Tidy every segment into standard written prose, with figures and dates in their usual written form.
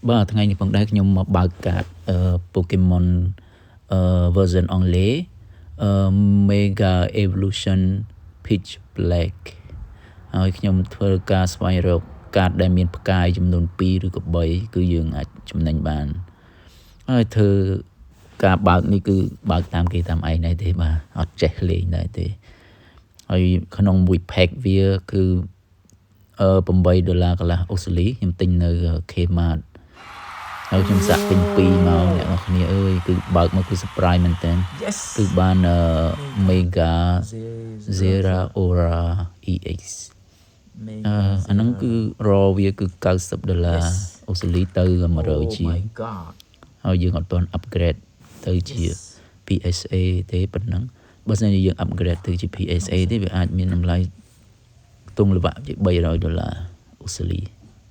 បាទថ្ងៃនេះផងដែរខ្ញុំមកបើកកាតPokemon version អង់គ្លេសMega Evolution Pitch Black ហើយខ្ញុំធ្វើការស្វែងរកកាតដែលមានផ្កាយចំនួន2ឬក៏3គឺយើងអាចចំណេញបានហើយធ្វើការបើកនេះគឺបើកតាមគេតាមឯងដែរទេបាទអត់ចេះលេងដែរទេហើយក្នុងមួយ pack វាគឺ$8កន្លះអូស្ត្រាលីខ្ញុំទិញនៅ Kmart ហើយខ្ញុំសាក់ទិញ2មកអ្នកនរគ្នាអើយគឺបើកមកគឺ surprise មែនតើគឺបាន Mega Zera Aura EX អាហ្នឹងគឺ raw វាគឺ$90អូស្ត្រាលីទៅ100ជាងហើយយើងអត់ទាន់ upgrade ទៅជា PSA ទេប៉ុណ្ណឹងបើសិនជាយើង upgrade ទៅជា PSA ទេវាអាចមានតម្លៃខ្ទង់ល្វាក់ជា$300អូស្ត្រាលី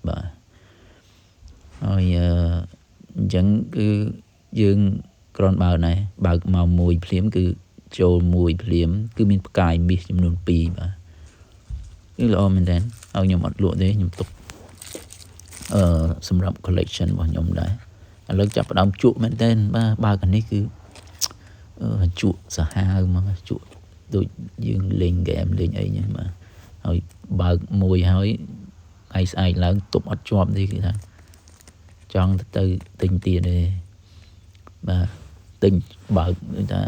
បាទហើយអញ្ចឹងគឺយើងគ្រាន់បើណែបើកមកមួយភ្លាមគឺចូលមួយភ្លាមគឺមានផ្កាយមាសចំនួន2បាទគឺល្អមែនតើហើយខ្ញុំអត់លក់ទេខ្ញុំទុកសម្រាប់ collection របស់ខ្ញុំដែរឥឡូវចាប់ផ្ដើមជក់មែនតើបាទបើកអានេះគឺជក់សាហាវមកជក់ដូចយើងលេងហ្គេមលេងអីចឹងបាទហើយបើកមួយហើយថ្ងៃស្អែកឡើងទប់អត់ជាប់ទេគឺថាចង់ទៅទិញទៀតទេបាទទិញបើកដូចថា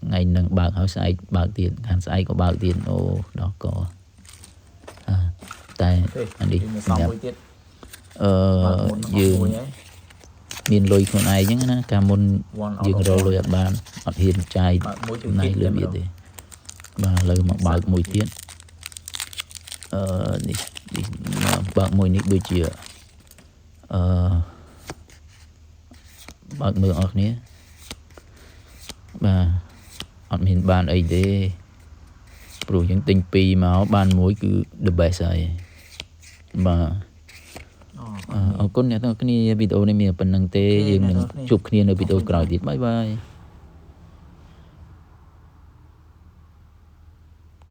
ថ្ងៃនឹងបើកហើយស្អែកបើកទៀតខាងស្អែកក៏បើកទៀតអូដល់កតែអានេះសម្រាប់យើងមានលុយខ្លួនឯងហ្នឹងណាកាលមុនយើងរកលុយអត់បានអត់ហ៊ានចាយណៃលឿនទៀតទេបាទឥឡូវមកបើកមួយទៀតនេះបើកមួយនេះដូចជាបើកមើលអស់គ្នាបាទអត់មានបានអីទេព្រោះយើងទិញ2មកបានមួយគឺ the best ហើយបាទអរគុណអ្នកទាំងអស់គ្នាវីដេអូនេះមានប៉ុណ្្នឹងទេយើងនឹងជួបគ្នានៅវីដេអូក្រោយទៀតបាយបាយ